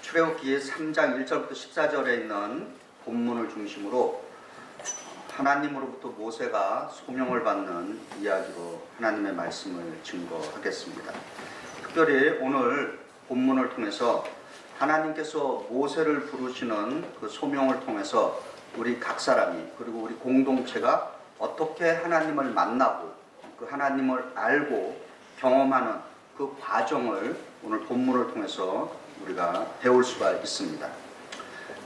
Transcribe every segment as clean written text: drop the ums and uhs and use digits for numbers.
출애굽기 3장 1절부터 14절에 있는 본문을 중심으로 하나님으로부터 모세가 소명을 받는 이야기로 하나님의 말씀을 증거하겠습니다. 특별히 오늘 본문을 통해서 하나님께서 모세를 부르시는 그 소명을 통해서 우리 각 사람이 그리고 우리 공동체가 어떻게 하나님을 만나고 그 하나님을 알고 경험하는 그 과정을 오늘 본문을 통해서 우리가 배울 수가 있습니다.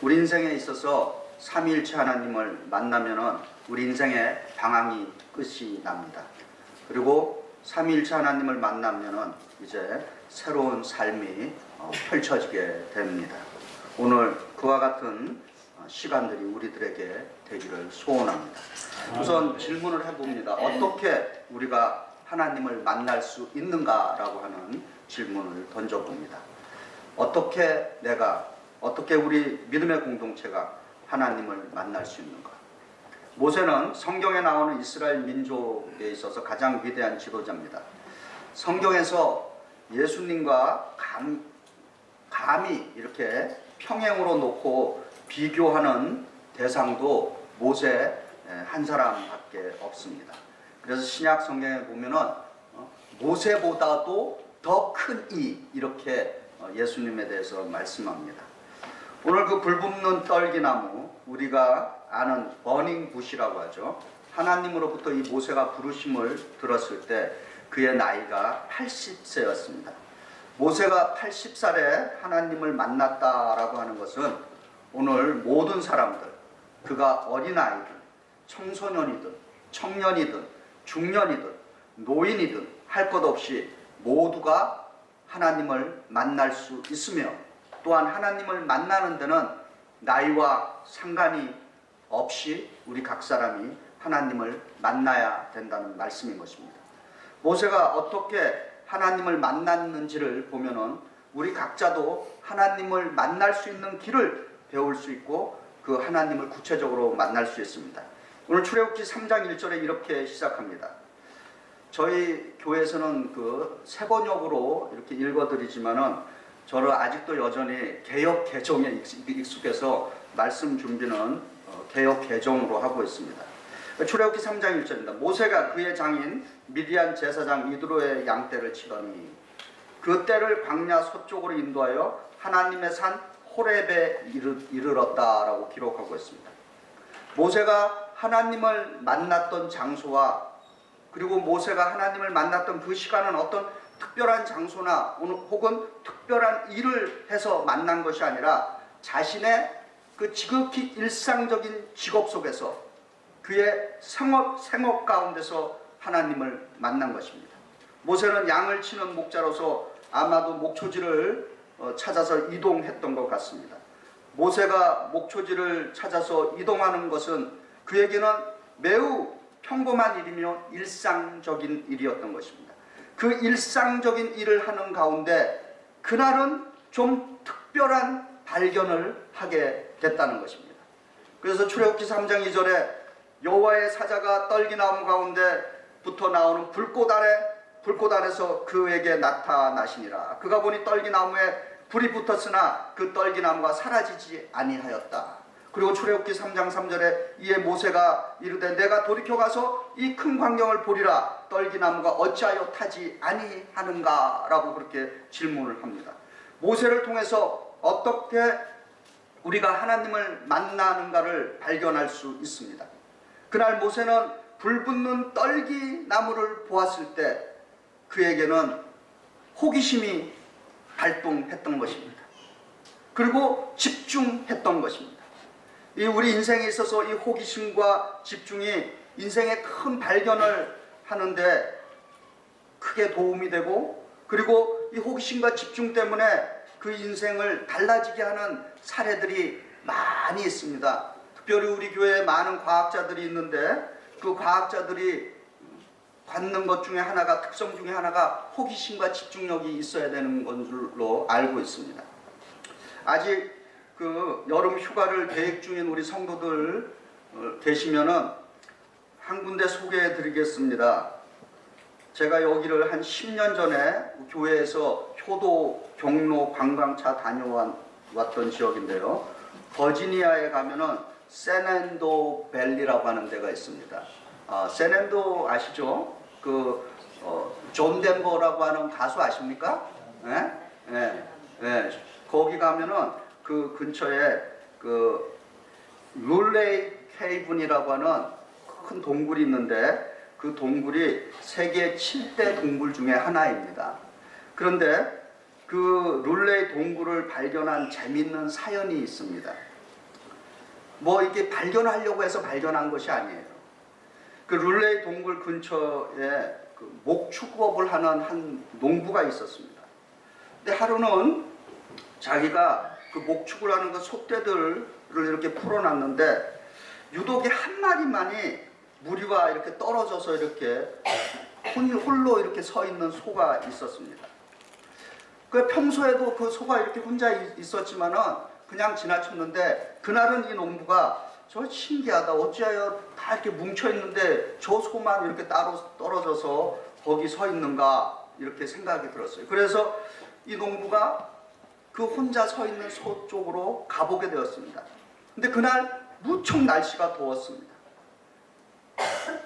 우리 인생에 있어서 삼위일체 하나님을 만나면은 우리 인생의 방황이 끝이 납니다. 그리고 삼위일체 하나님을 만나면은 이제 새로운 삶이 펼쳐지게 됩니다. 오늘 그와 같은 시간들이 우리들에게 되기를 소원합니다. 우선 질문을 해봅니다. 어떻게 우리가 하나님을 만날 수 있는가라고 하는 질문을 던져봅니다. 어떻게 우리 믿음의 공동체가 하나님을 만날 수 있는가? 모세는 성경에 나오는 이스라엘 민족에 있어서 가장 위대한 지도자입니다. 성경에서 예수님과 감히 이렇게 평행으로 놓고 비교하는 대상도 모세 한 사람밖에 없습니다. 그래서 신약 성경에 보면은 모세보다도 더 큰 이 이렇게 예수님에 대해서 말씀합니다. 오늘 그 불붙는 떨기나무, 우리가 아는 버닝 부시라고 하죠. 하나님으로부터 이 모세가 부르심을 들었을 때 그의 나이가 80세였습니다. 모세가 80살에 하나님을 만났다라고 하는 것은 오늘 모든 사람들, 그가 어린아이든 청소년이든 청년이든 중년이든 노인이든 할 것 없이 모두가 하나님을 만날 수 있으며, 또한 하나님을 만나는 데는 나이와 상관이 없이 우리 각 사람이 하나님을 만나야 된다는 말씀인 것입니다. 모세가 어떻게 하나님을 만났는지를 보면은 우리 각자도 하나님을 만날 수 있는 길을 배울 수 있고 그 하나님을 구체적으로 만날 수 있습니다. 오늘 출애굽기 3장 1절에 이렇게 시작합니다. 저희 교회에서는 그 세번역으로 이렇게 읽어드리지만은 저는 아직도 여전히 개역 개정에 익숙해서 말씀 준비는 개역 개정으로 하고 있습니다. 출애굽기 3장 1절입니다. 모세가 그의 장인 미디안 제사장 이드로의 양떼를 치더니 그 떼를 광야 서쪽으로 인도하여 하나님의 산 호렙에 이르렀다라고 기록하고 있습니다. 모세가 하나님을 만났던 장소와 그리고 모세가 하나님을 만났던 그 시간은 어떤 특별한 장소나 혹은 특별한 일을 해서 만난 것이 아니라 자신의 그 지극히 일상적인 직업 속에서 그의 생업 가운데서 하나님을 만난 것입니다. 모세는 양을 치는 목자로서 아마도 목초지를 찾아서 이동했던 것 같습니다. 모세가 목초지를 찾아서 이동하는 것은 그에게는 매우 평범한 일이며 일상적인 일이었던 것입니다. 그 일상적인 일을 하는 가운데 그날은 좀 특별한 발견을 하게 됐다는 것입니다. 그래서 출애굽기 3장 2절에 여호와의 사자가 떨기나무 가운데부터 나오는 불꽃 아래서 그에게 나타나시니라. 그가 보니 떨기나무에 불이 붙었으나 그 떨기나무가 사라지지 아니하였다. 그리고 출애굽기 3장 3절에 이에 모세가 이르되 내가 돌이켜 가서 이 큰 광경을 보리라. 떨기나무가 어찌하여 타지 아니하는가? 라고 그렇게 질문을 합니다. 모세를 통해서 어떻게 우리가 하나님을 만나는가를 발견할 수 있습니다. 그날 모세는 불붙는 떨기나무를 보았을 때 그에게는 호기심이 발동했던 것입니다. 그리고 집중했던 것입니다. 이 우리 인생에 있어서 이 호기심과 집중이 인생의 큰 발견을 하는데 크게 도움이 되고, 그리고 이 호기심과 집중 때문에 그 인생을 달라지게 하는 사례들이 많이 있습니다. 특별히 우리 교회에 많은 과학자들이 있는데 그 과학자들이 갖는 것 중에 하나가, 특성 중에 하나가 호기심과 집중력이 있어야 되는 것으로 알고 있습니다. 아직 그 여름 휴가를 계획 중인 우리 성도들 계시면은 한 군데 소개해 드리겠습니다. 제가 여기를 한 10년 전에 교회에서 효도 경로 관광차 다녀왔던 지역인데요. 버지니아에 가면은 세넨도 밸리라고 하는 데가 있습니다. 세넨도 아시죠? 존 덴버라고 하는 가수 아십니까? 예? 예. 예. 거기 가면은 그 근처에 룰레이 케이븐이라고 하는 큰 동굴이 있는데 그 동굴이 세계 7대 동굴 중에 하나입니다. 그런데 그 룰레이 동굴을 발견한 재미있는 사연이 있습니다. 뭐 이게 발견하려고 해서 발견한 것이 아니에요. 그 룰레이 동굴 근처에 그 목축업을 하는 한 농부가 있었습니다. 근데 하루는 자기가 그 목축을 하는 그 소떼들을 이렇게 풀어놨는데 유독이 한 마리만이 무리와 이렇게 떨어져서 이렇게 홀로 이렇게 서 있는 소가 있었습니다. 그 평소에도 그 소가 이렇게 혼자 있었지만은 그냥 지나쳤는데 그날은 이 농부가 저 신기하다. 어찌하여 다 이렇게 뭉쳐 있는데 저 소만 이렇게 따로 떨어져서 거기 서 있는가 이렇게 생각이 들었어요. 그래서 이 농부가 그 혼자 서 있는 소 쪽으로 가보게 되었습니다. 근데 그날 무척 날씨가 더웠습니다.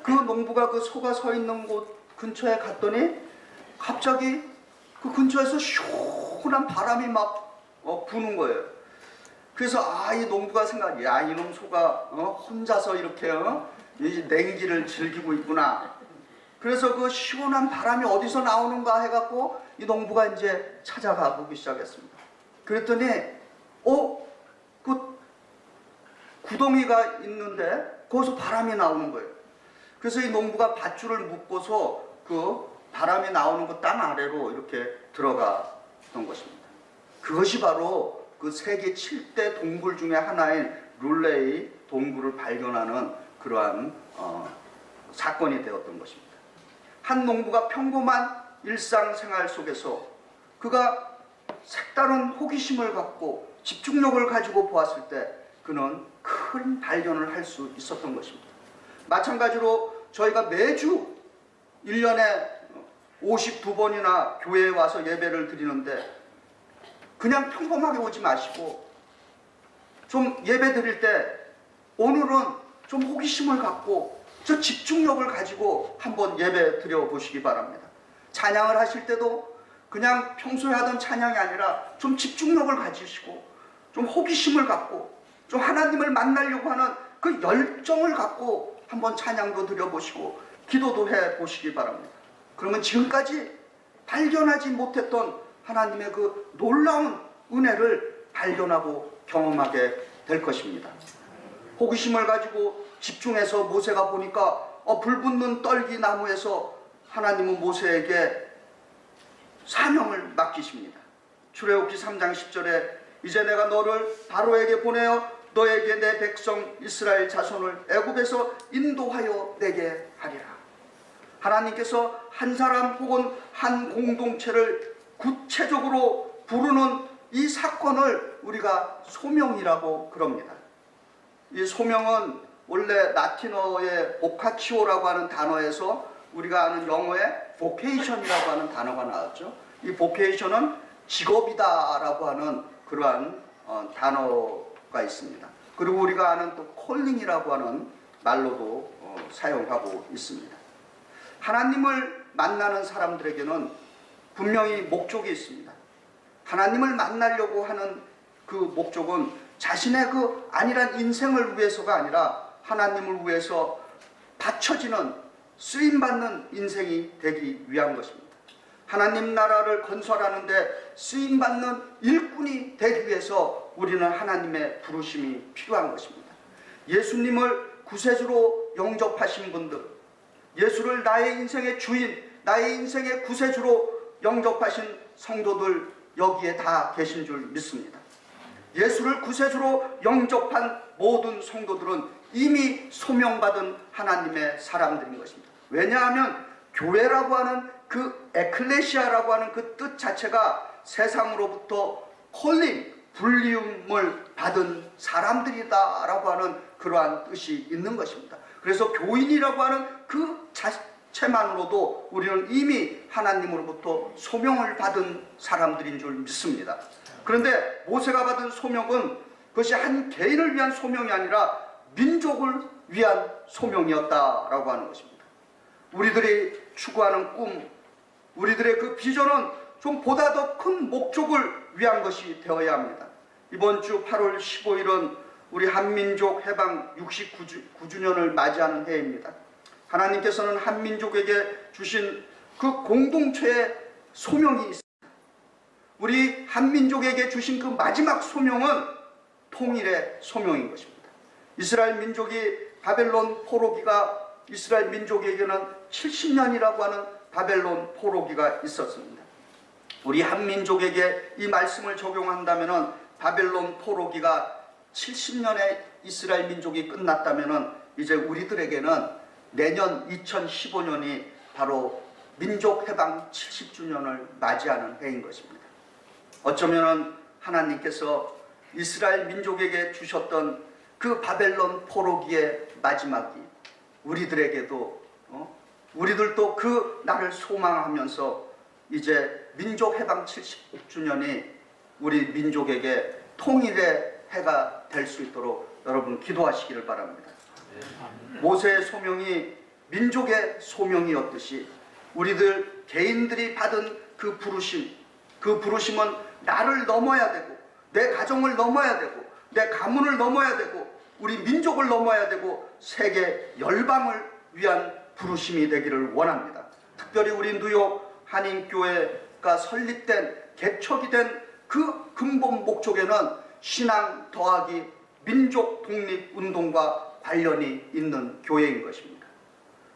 그 농부가 그 소가 서 있는 곳 근처에 갔더니 갑자기 그 근처에서 시원한 바람이 막 부는 거예요. 그래서 이 농부가 이놈 소가 혼자서 이렇게 이 냉기를 즐기고 있구나. 그래서 그 시원한 바람이 어디서 나오는가 해갖고 이 농부가 이제 찾아가 보기 시작했습니다. 그랬더니 그 구덩이가 있는데 거기서 바람이 나오는 거예요. 그래서 이 농부가 밧줄을 묶고서 그 바람이 나오는 그 땅 아래로 이렇게 들어갔던 것입니다. 그것이 바로 그 세계 7대 동굴 중에 하나인 룰레이 동굴을 발견하는 그러한 사건이 되었던 것입니다. 한 농부가 평범한 일상생활 속에서 그가 색다른 호기심을 갖고 집중력을 가지고 보았을 때 그는 큰 발견을 할 수 있었던 것입니다. 마찬가지로 저희가 매주 1년에 52번이나 교회에 와서 예배를 드리는데 그냥 평범하게 오지 마시고 좀 예배 드릴 때 오늘은 좀 호기심을 갖고 저 집중력을 가지고 한번 예배 드려 보시기 바랍니다. 찬양을 하실 때도 그냥 평소에 하던 찬양이 아니라 좀 집중력을 가지시고 좀 호기심을 갖고 좀 하나님을 만나려고 하는 그 열정을 갖고 한번 찬양도 드려보시고 기도도 해보시기 바랍니다. 그러면 지금까지 발견하지 못했던 하나님의 그 놀라운 은혜를 발견하고 경험하게 될 것입니다. 호기심을 가지고 집중해서 모세가 보니까 불붙는 떨기 나무에서 하나님은 모세에게 사명을 맡기십니다. 출애굽기 3장 10절에 이제 내가 너를 바로에게 보내어 너에게 내 백성 이스라엘 자손을 애굽에서 인도하여 내게 하리라. 하나님께서 한 사람 혹은 한 공동체를 구체적으로 부르는 이 사건을 우리가 소명이라고 그럽니다. 이 소명은 원래 라틴어의 보카치오라고 하는 단어에서 우리가 아는 영어의 vocation이라고 하는 단어가 나왔죠. 이 vocation은 직업이다라고 하는 그러한 단어가 있습니다. 그리고 우리가 아는 또 calling이라고 하는 말로도 사용하고 있습니다. 하나님을 만나는 사람들에게는 분명히 목적이 있습니다. 하나님을 만나려고 하는 그 목적은 자신의 그 안일한 인생을 위해서가 아니라 하나님을 위해서 바쳐지는 쓰임받는 인생이 되기 위한 것입니다. 하나님 나라를 건설하는데 쓰임받는 일꾼이 되기 위해서 우리는 하나님의 부르심이 필요한 것입니다. 예수님을 구세주로 영접하신 분들, 예수를 나의 인생의 주인, 나의 인생의 구세주로 영접하신 성도들 여기에 다 계신 줄 믿습니다. 예수를 구세주로 영접한 모든 성도들은 이미 소명받은 하나님의 사람들인 것입니다. 왜냐하면 교회라고 하는 그 에클레시아라고 하는 그 뜻 자체가 세상으로부터 콜링, 불리움을 받은 사람들이다라고 하는 그러한 뜻이 있는 것입니다. 그래서 교인이라고 하는 그 자체만으로도 우리는 이미 하나님으로부터 소명을 받은 사람들인 줄 믿습니다. 그런데 모세가 받은 소명은 그것이 한 개인을 위한 소명이 아니라 민족을 위한 소명이었다라고 하는 것입니다. 우리들이 추구하는 꿈, 우리들의 그 비전은 좀 보다 더 큰 목적을 위한 것이 되어야 합니다. 이번 주 8월 15일은 우리 한민족 해방 69주년을 맞이하는 해입니다. 하나님께서는 한민족에게 주신 그 공동체의 소명이 있습니다. 우리 한민족에게 주신 그 마지막 소명은 통일의 소명인 것입니다. 이스라엘 민족이 바벨론 포로기가 이스라엘 민족에게는 70년이라고 하는 바벨론 포로기가 있었습니다. 우리 한민족에게 이 말씀을 적용한다면 바벨론 포로기가 70년의 이스라엘 민족이 끝났다면 이제 우리들에게는 내년 2015년이 바로 민족 해방 70주년을 맞이하는 해인 것입니다. 어쩌면 하나님께서 이스라엘 민족에게 주셨던 그 바벨론 포로기의 마지막이 우리들에게도 우리들도 그 날을 소망하면서 이제 민족 해방 70주년이 우리 민족에게 통일의 해가 될 수 있도록 여러분 기도하시기를 바랍니다. 모세의 소명이 민족의 소명이었듯이 우리들 개인들이 받은 그 부르심은 나를 넘어야 되고 내 가정을 넘어야 되고 내 가문을 넘어야 되고 우리 민족을 넘어야 되고 세계 열방을 위한 부르심이 되기를 원합니다. 특별히 우리 뉴욕 한인교회가 설립된 개척이 된 그 근본 목적에는 신앙 더하기 민족 독립 운동과 관련이 있는 교회인 것입니다.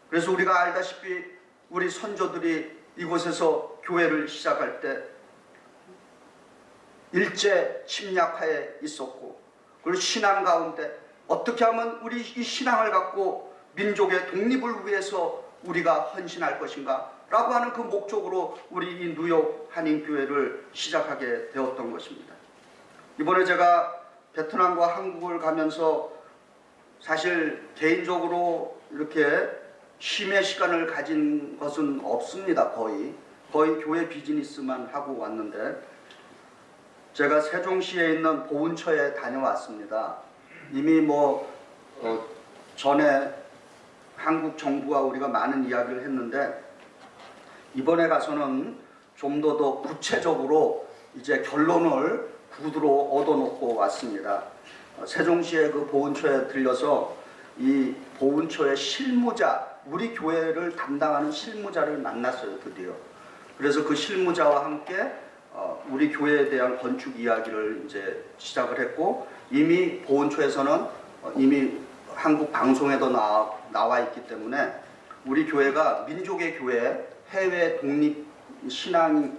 그래서 우리가 알다시피 우리 선조들이 이곳에서 교회를 시작할 때 일제 침략하에 있었고 그리고 신앙 가운데 어떻게 하면 우리 이 신앙을 갖고 민족의 독립을 위해서 우리가 헌신할 것인가 라고 하는 그 목적으로 우리 이 뉴욕 한인교회를 시작하게 되었던 것입니다. 이번에 제가 베트남과 한국을 가면서 사실 개인적으로 이렇게 쉼의 시간을 가진 것은 없습니다. 거의 교회 비즈니스만 하고 왔는데 제가 세종시에 있는 보훈처에 다녀왔습니다. 이미 전에 한국 정부와 우리가 많은 이야기를 했는데 이번에 가서는 좀 더 구체적으로 이제 결론을 구두로 얻어놓고 왔습니다. 세종시의 그 보훈처에 들려서 이 보훈처의 실무자, 우리 교회를 담당하는 실무자를 만났어요, 드디어. 그래서 그 실무자와 함께 우리 교회에 대한 건축 이야기를 이제 시작을 했고 이미 보훈처에서는 이미 한국 방송에도 나와 있기 때문에 우리 교회가 민족의 교회, 해외 독립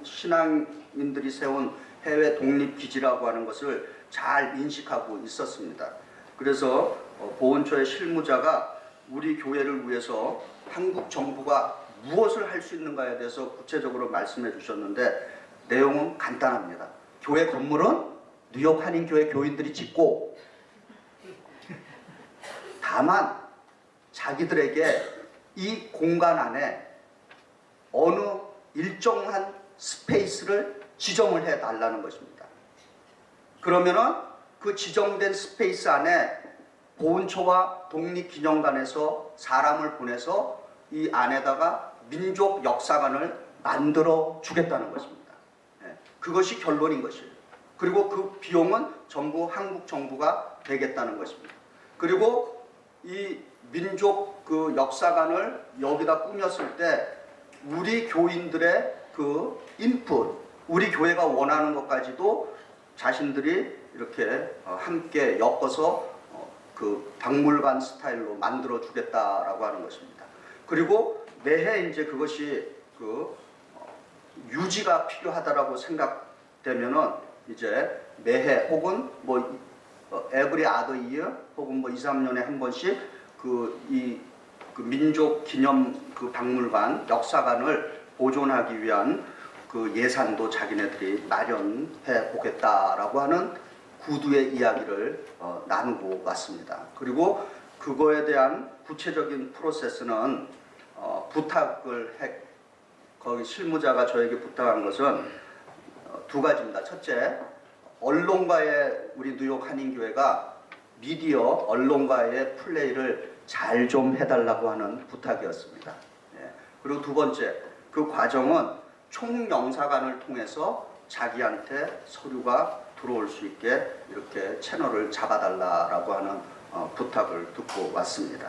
신앙인들이 세운 해외 독립 기지라고 하는 것을 잘 인식하고 있었습니다. 그래서 보훈처의 실무자가 우리 교회를 위해서 한국 정부가 무엇을 할 수 있는가에 대해서 구체적으로 말씀해 주셨는데 내용은 간단합니다. 교회 건물은 뉴욕 한인교회 교인들이 짓고 다만 자기들에게 이 공간 안에 어느 일정한 스페이스를 지정을 해 달라는 것입니다. 그러면은 그 지정된 스페이스 안에 보훈처와 독립기념관에서 사람을 보내서 이 안에다가 민족 역사관을 만들어 주겠다는 것입니다. 그것이 결론인 것이에요. 그리고 그 비용은 전부 한국 정부가 되겠다는 것입니다. 그리고 이 민족 그 역사관을 여기다 꾸몄을 때 우리 교인들의 그 인풋, 우리 교회가 원하는 것까지도 자신들이 이렇게 함께 엮어서 그 박물관 스타일로 만들어 주겠다라고 하는 것입니다. 그리고 매해 이제 그것이 그 유지가 필요하다라고 생각되면은 이제 매해 혹은 every other year 혹은 2, 3년에 한 번씩 그 민족 기념 그 박물관 역사관을 보존하기 위한 그 예산도 자기네들이 마련해 보겠다라고 하는 구두의 이야기를 나누고 왔습니다. 그리고 그거에 대한 구체적인 프로세스는 거기 실무자가 저에게 부탁한 것은 두 가지입니다. 첫째, 언론과의 우리 뉴욕 한인교회가 미디어 언론과의 플레이를 잘 좀 해달라고 하는 부탁이었습니다. 예. 그리고 두 번째, 그 과정은 총영사관을 통해서 자기한테 서류가 들어올 수 있게 이렇게 채널을 잡아달라고 하는 부탁을 듣고 왔습니다.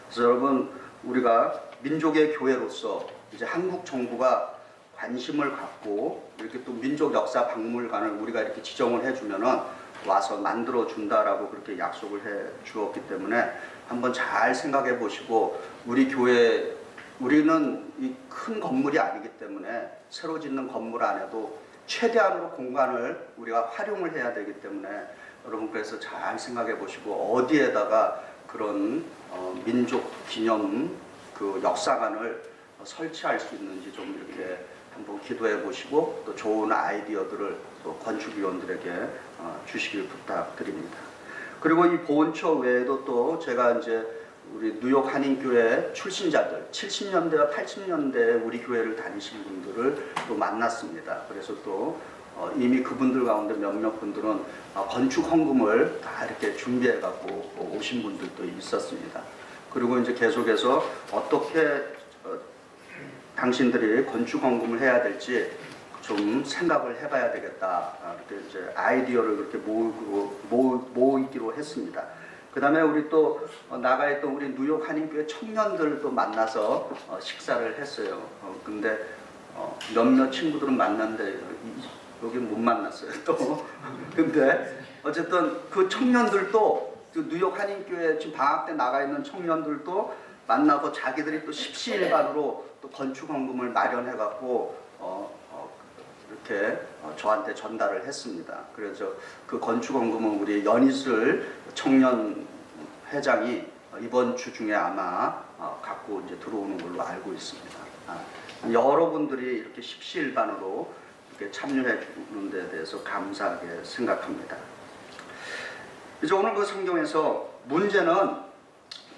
그래서 여러분, 우리가 민족의 교회로서 이제 한국 정부가 관심을 갖고 이렇게 또 민족 역사 박물관을 우리가 이렇게 지정을 해주면은 와서 만들어 준다라고 그렇게 약속을 해 주었기 때문에 한번 잘 생각해 보시고, 우리 교회, 우리는 이 큰 건물이 아니기 때문에 새로 짓는 건물 안에도 최대한으로 공간을 우리가 활용을 해야 되기 때문에 여러분, 그래서 잘 생각해 보시고 어디에다가 그런 민족 기념 그 역사관을 설치할 수 있는지 좀 이렇게 한번 기도해 보시고, 또 좋은 아이디어들을 또 건축위원들에게 주시길 부탁드립니다. 그리고 이 보훈처 외에도 또 제가 이제 우리 뉴욕 한인교회 출신자들, 70년대와 80년대 우리 교회를 다니신 분들을 또 만났습니다. 그래서 또 이미 그분들 가운데 몇몇 분들은 건축 헌금을 다 이렇게 준비해 갖고 오신 분들도 있었습니다. 그리고 이제 계속해서 어떻게 당신들이 건축 헌금을 해야 될지 좀 생각을 해봐야 되겠다. 이렇게 이제 아이디어를 그렇게 모으기로 했습니다. 그 다음에 우리 또 나가 있던 우리 뉴욕 한인교회 청년들도 만나서 식사를 했어요. 근데 몇몇 친구들은 만났는데 여기 못 만났어요. 또 근데 어쨌든 그 청년들도 그 뉴욕 한인교회 지금 방학 때 나가 있는 청년들도 만나고 자기들이 또 십시일반으로 또 건축 헌금을 마련해 갖고 이렇게 저한테 전달을 했습니다. 그래서 그 건축 헌금은 우리 연희슬 청년 회장이 이번 주 중에 아마 갖고 이제 들어오는 걸로 알고 있습니다. 여러분들이 이렇게 십시일반으로 이렇게 참여해 주는 데 대해서 감사하게 생각합니다. 이제 오늘 그 성경에서 문제는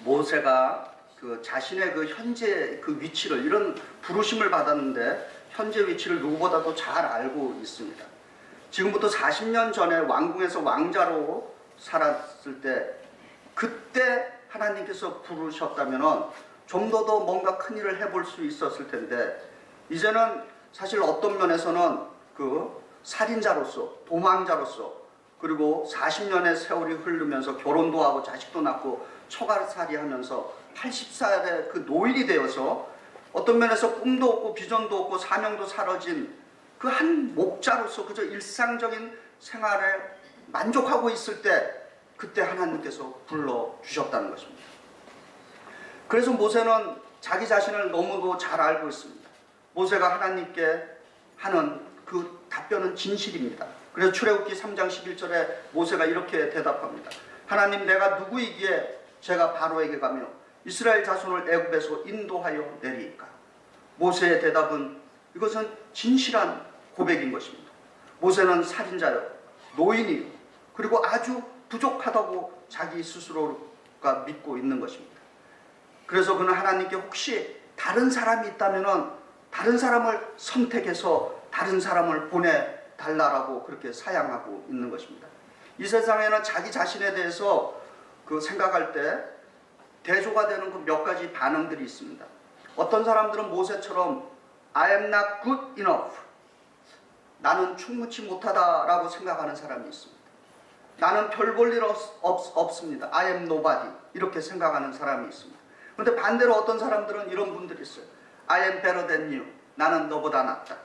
모세가 그 자신의 그 현재 그 위치를, 이런 부르심을 받았는데 현재 위치를 누구보다도 잘 알고 있습니다. 지금부터 40년 전에 왕궁에서 왕자로 살았을 때, 그때 하나님께서 부르셨다면 좀 더 뭔가 큰 일을 해볼 수 있었을 텐데, 이제는 사실 어떤 면에서는 그 살인자로서, 도망자로서, 그리고 40년의 세월이 흐르면서 결혼도 하고 자식도 낳고 처가살이 하면서 80살의 그 노인이 되어서 어떤 면에서 꿈도 없고 비전도 없고 사명도 사라진 그 한 목자로서 그저 일상적인 생활에 만족하고 있을 때, 그때 하나님께서 불러주셨다는 것입니다. 그래서 모세는 자기 자신을 너무도 잘 알고 있습니다. 모세가 하나님께 하는 그 답변은 진실입니다. 그래서 출애굽기 3장 11절에 모세가 이렇게 대답합니다. 하나님, 내가 누구이기에 제가 바로에게 가며 이스라엘 자손을 애굽에서 인도하여 내리이까? 모세의 대답은, 이것은 진실한 고백인 것입니다. 모세는 살인자요, 노인이요, 그리고 아주 부족하다고 자기 스스로가 믿고 있는 것입니다. 그래서 그는 하나님께 혹시 다른 사람이 있다면 다른 사람을 선택해서 다른 사람을 보내달라고 그렇게 사양하고 있는 것입니다. 이 세상에는 자기 자신에 대해서 그 생각할 때 대조가 되는 그 몇 가지 반응들이 있습니다. 어떤 사람들은 모세처럼 I am not good enough, 나는 충분치 못하다라고 생각하는 사람이 있습니다. 나는 별 볼 일 없습니다. I am nobody, 이렇게 생각하는 사람이 있습니다. 그런데 반대로 어떤 사람들은 이런 분들이 있어요. I am better than you, 나는 너보다 낫다.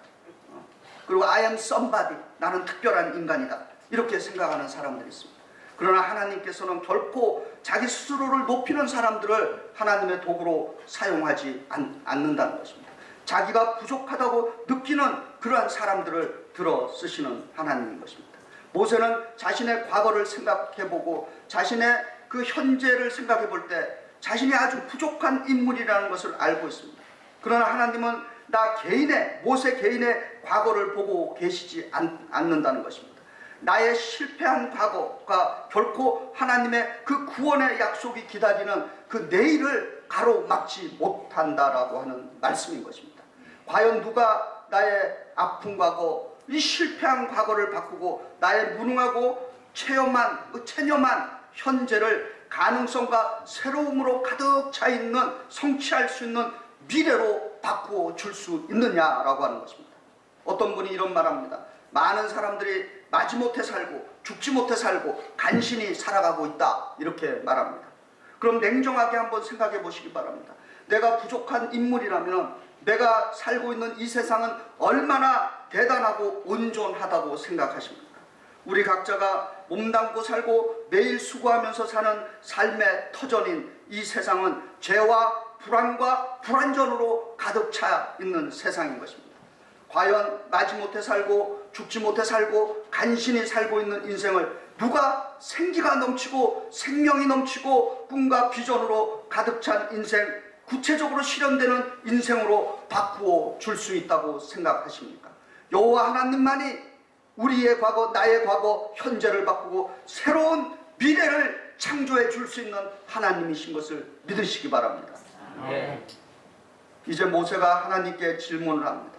그리고 I am somebody, 나는 특별한 인간이다, 이렇게 생각하는 사람들이 있습니다. 그러나 하나님께서는 결코 자기 스스로를 높이는 사람들을 하나님의 도구로 사용하지 않는다는 것입니다. 자기가 부족하다고 느끼는 그러한 사람들을 들어 쓰시는 하나님인 것입니다. 모세는 자신의 과거를 생각해보고 자신의 그 현재를 생각해볼 때 자신이 아주 부족한 인물이라는 것을 알고 있습니다. 그러나 하나님은 모세 개인의 과거를 보고 계시지 않는다는 것입니다. 나의 실패한 과거가 결코 하나님의 그 구원의 약속이 기다리는 그 내일을 가로막지 못한다라고 하는 말씀인 것입니다. 과연 누가 나의 아픈 과거, 이 실패한 과거를 바꾸고 나의 무능하고 체념한 현재를 가능성과 새로움으로 가득 차 있는 성취할 수 있는 미래로 바꾸어 줄 수 있느냐라고 하는 것입니다. 어떤 분이 이런 말합니다. 많은 사람들이 마지못해 살고 죽지 못해 살고 간신히 살아가고 있다, 이렇게 말합니다. 그럼 냉정하게 한번 생각해 보시기 바랍니다. 내가 부족한 인물이라면 내가 살고 있는 이 세상은 얼마나 대단하고 온전하다고 생각하십니까? 우리 각자가 몸담고 살고 매일 수고하면서 사는 삶의 터전인 이 세상은 죄와 불안과 불안전으로 가득 차 있는 세상인 것입니다. 과연 마지못해 살고 죽지 못해 살고 간신히 살고 있는 인생을 누가 생기가 넘치고 생명이 넘치고 꿈과 비전으로 가득 찬 인생, 구체적으로 실현되는 인생으로 바꾸어 줄 수 있다고 생각하십니까? 여호와 하나님만이 우리의 과거, 나의 과거, 현재를 바꾸고 새로운 미래를 창조해 줄 수 있는 하나님이신 것을 믿으시기 바랍니다. 이제 모세가 하나님께 질문을 합니다.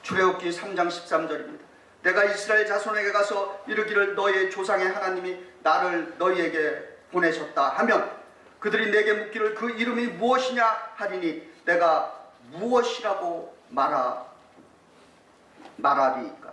출애굽기 3장 13절입니다. 내가 이스라엘 자손에게 가서 이르기를 너희의 조상의 하나님이 나를 너희에게 보내셨다 하면 그들이 내게 묻기를 그 이름이 무엇이냐 하리니 내가 무엇이라고 말하리이까.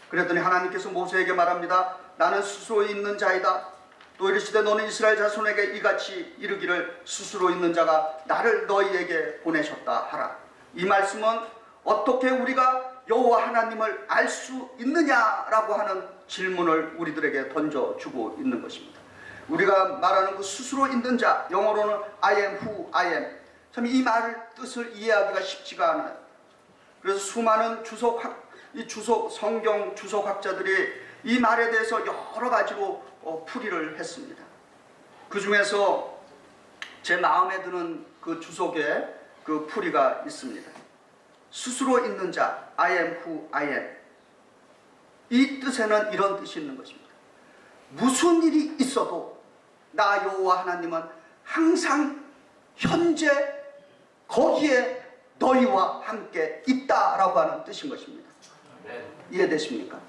그랬더니 하나님께서 모세에게 말합니다. 나는 스스로 있는 자이다. 또 이르시되 너는 이스라엘 자손에게 이같이 이르기를 스스로 있는 자가 나를 너희에게 보내셨다 하라. 이 말씀은 어떻게 우리가 여호와 하나님을 알 수 있느냐라고 하는 질문을 우리들에게 던져주고 있는 것입니다. 우리가 말하는 그 스스로 있는 자, 영어로는 I am who I am. 참 이 말을 뜻을 이해하기가 쉽지가 않아요. 그래서 수많은 성경 주석학자들이 이 말에 대해서 여러 가지로 풀이를 했습니다. 그 중에서 제 마음에 드는 그 주석에 그 풀이가 있습니다. 스스로 있는 자, I am who I am. 이 뜻에는 이런 뜻이 있는 것입니다. 무슨 일이 있어도 나 여호와 하나님은 항상 현재 거기에 너희와 함께 있다라고 하는 뜻인 것입니다. 이해되십니까?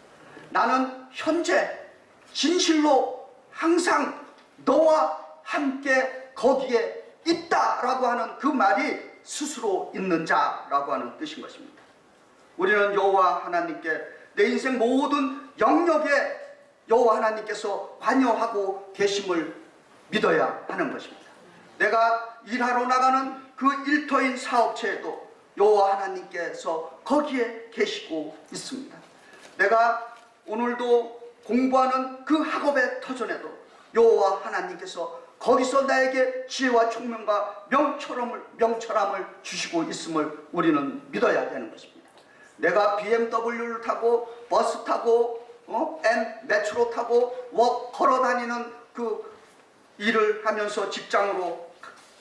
나는 현재 진실로 항상 너와 함께 거기에 있다라고 하는 그 말이 스스로 있는 자라고 하는 뜻인 것입니다. 우리는 여호와 하나님께 내 인생 모든 영역에 여호와 하나님께서 관여하고 계심을 믿어야 하는 것입니다. 내가 일하러 나가는 그 일터인 사업체에도 여호와 하나님께서 거기에 계시고 있습니다. 내가 오늘도 공부하는 그 학업의 터전에도 여호와 하나님께서 거기서 나에게 지혜와 총명과 명철함을 주시고 있음을 우리는 믿어야 되는 것입니다. 내가 BMW를 타고 버스 타고 메트로 타고 걸어 다니는 그 일을 하면서 직장으로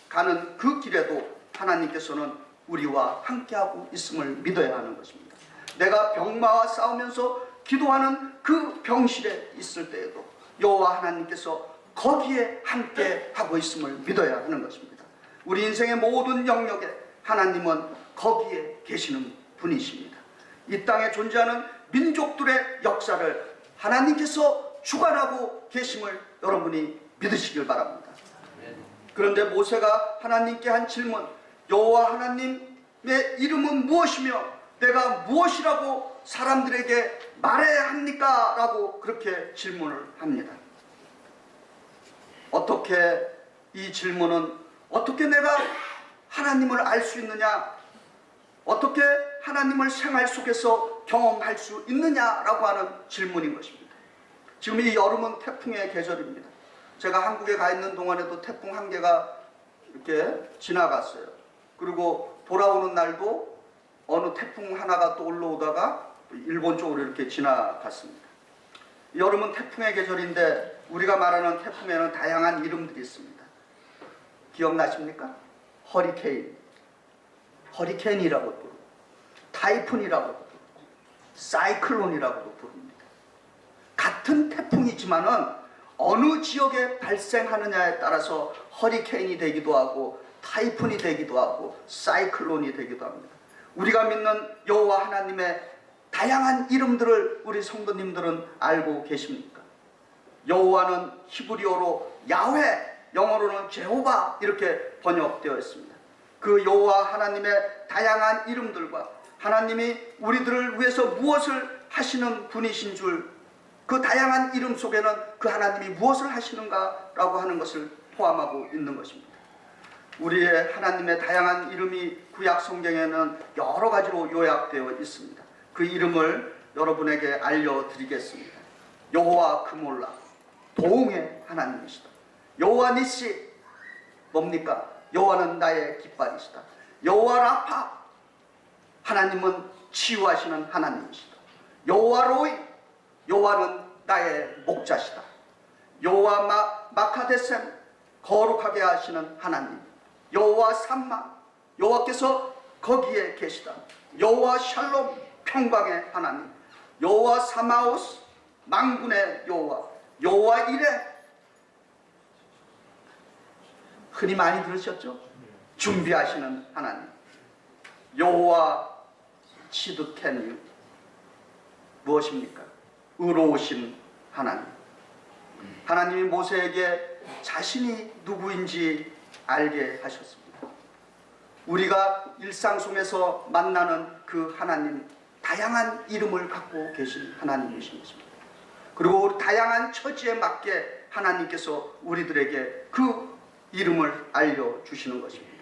가는 그 길에도 하나님께서는 우리와 함께하고 있음을 믿어야 하는 것입니다. 내가 병마와 싸우면서 기도하는 그 병실에 있을 때에도 여호와 하나님께서 거기에 함께 하고 있음을 믿어야 하는 것입니다. 우리 인생의 모든 영역에 하나님은 거기에 계시는 분이십니다. 이 땅에 존재하는 민족들의 역사를 하나님께서 주관하고 계심을 여러분이 믿으시길 바랍니다. 그런데 모세가 하나님께 한 질문, 여호와 하나님의 이름은 무엇이며 내가 무엇이라고 사람들에게 말해야 합니까? 라고 그렇게 질문을 합니다. 어떻게 이 질문은 어떻게 내가 하나님을 알 수 있느냐, 어떻게 하나님을 생활 속에서 경험할 수 있느냐라고 하는 질문인 것입니다. 지금 이 여름은 태풍의 계절입니다. 제가 한국에 가 있는 동안에도 태풍 한 개가 이렇게 지나갔어요. 그리고 돌아오는 날도 어느 태풍 하나가 또 올라오다가 일본 쪽으로 이렇게 지나갔습니다. 여름은 태풍의 계절인데 우리가 말하는 태풍에는 다양한 이름들이 있습니다. 기억나십니까? 허리케인이라고 부르고 타이푼이라고 부르고 사이클론이라고도 부릅니다. 같은 태풍이지만은 어느 지역에 발생하느냐에 따라서 허리케인이 되기도 하고 타이푼이 되기도 하고 사이클론이 되기도 합니다. 우리가 믿는 여호와 하나님의 다양한 이름들을 우리 성도님들은 알고 계십니까? 여호와는 히브리어로 야훼, 영어로는 제호바 이렇게 번역되어 있습니다. 그 여호와 하나님의 다양한 이름들과 하나님이 우리들을 위해서 무엇을 하시는 분이신 줄, 그 다양한 이름 속에는 그 하나님이 무엇을 하시는가라고 하는 것을 포함하고 있는 것입니다. 우리의 하나님의 다양한 이름이 구약 성경에는 여러 가지로 요약되어 있습니다. 그 이름을 여러분에게 알려드리겠습니다. 여호와 그몰라, 도움의 하나님이시다. 여호와 니시, 뭡니까? 여호와는 나의 깃발이시다. 여호와 라파, 하나님은 치유하시는 하나님이시다. 여호와 로이, 여호와는 나의 목자시다. 여호와 마카데셈, 거룩하게 하시는 하나님. 여호와 삼마, 여호와께서 거기에 계시다. 여호와 샬롬, 평강의 하나님. 여호와 사마오스, 만군의 여호와. 여호와 이레, 흔히 많이 들으셨죠? 준비하시는 하나님. 여호와 치드케니, 무엇입니까? 의로우신 하나님. 하나님이 모세에게 자신이 누구인지 알게 하셨습니다. 우리가 일상 속에서 만나는 그 하나님, 다양한 이름을 갖고 계신 하나님이신 것입니다. 그리고 다양한 처지에 맞게 하나님께서 우리들에게 그 이름을 알려주시는 것입니다.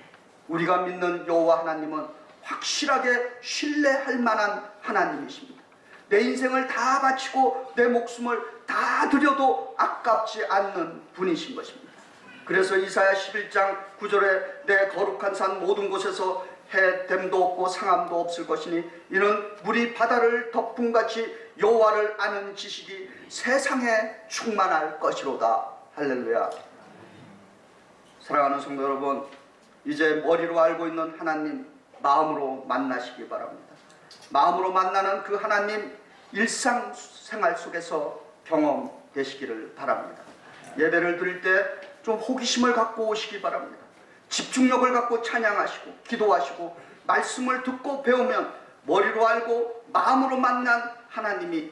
우리가 믿는 여호와 하나님은 확실하게 신뢰할 만한 하나님이십니다. 내 인생을 다 바치고 내 목숨을 다 드려도 아깝지 않는 분이신 것입니다. 그래서 이사야 11장 9절에 내 거룩한 산 모든 곳에서 해됨도 없고 상함도 없을 것이니 이는 물이 바다를 덮음같이 여호와를 아는 지식이 세상에 충만할 것이로다. 할렐루야. 사랑하는 성도 여러분, 이제 머리로 알고 있는 하나님 마음으로 만나시기 바랍니다. 마음으로 만나는 그 하나님 일상생활 속에서 경험되시기를 바랍니다. 예배를 드릴 때 좀 호기심을 갖고 오시기 바랍니다. 집중력을 갖고 찬양하시고 기도하시고 말씀을 듣고 배우면 머리로 알고 마음으로 만난 하나님이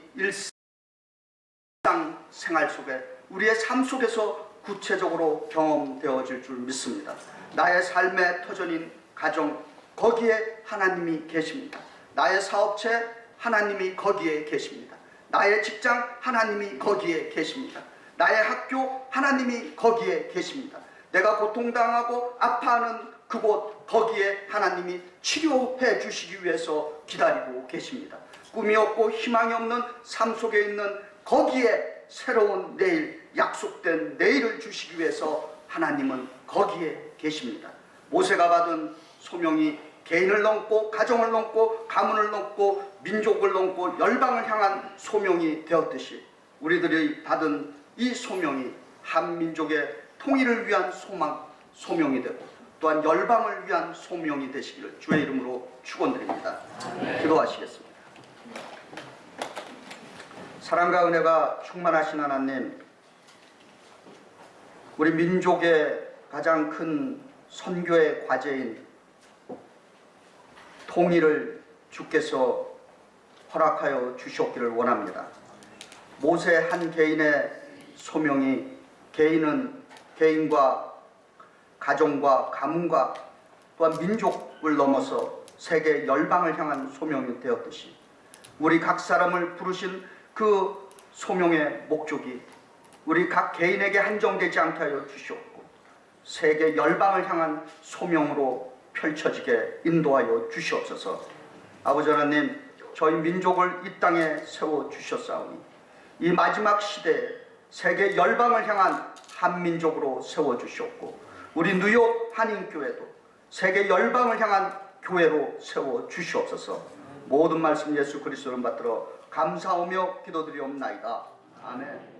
일상생활 속에 우리의 삶 속에서 구체적으로 경험되어질 줄 믿습니다. 나의 삶의 터전인 가정, 거기에 하나님이 계십니다. 나의 사업체, 하나님이 거기에 계십니다. 나의 직장, 하나님이 거기에 계십니다. 나의 학교, 하나님이 거기에 계십니다. 내가 고통당하고 아파하는 그곳, 거기에 하나님이 치료해 주시기 위해서 기다리고 계십니다. 꿈이 없고 희망이 없는 삶 속에 있는 거기에 새로운 내일, 약속된 내일을 주시기 위해서 하나님은 거기에 계십니다. 모세가 받은 소명이 개인을 넘고 가정을 넘고 가문을 넘고 민족을 넘고 열방을 향한 소명이 되었듯이 우리들이 받은 이 소명이 한 민족의 통일을 위한 소명이 되고 또한 열방을 위한 소명이 되시기를 주의 이름으로 축원드립니다. 기도하시겠습니다. 사랑과 은혜가 충만하신 하나님, 우리 민족의 가장 큰 선교의 과제인 통일을 주께서 허락하여 주시옵기를 원합니다. 모세 한 개인의 소명이 개인과 가정과 가문과 또한 민족을 넘어서 세계 열방을 향한 소명이 되었듯이 우리 각 사람을 부르신 그 소명의 목적이 우리 각 개인에게 한정되지 않게 하여 주시옵고 세계 열방을 향한 소명으로 펼쳐지게 인도하여 주시옵소서. 아버지 하나님, 저희 민족을 이 땅에 세워주셨사오니 이 마지막 시대에 세계 열방을 향한 한민족으로 세워주시옵고 우리 뉴욕 한인교회도 세계 열방을 향한 교회로 세워주시옵소서. 모든 말씀 예수 그리스도를 받들어 감사하며 기도드리옵나이다. 아멘.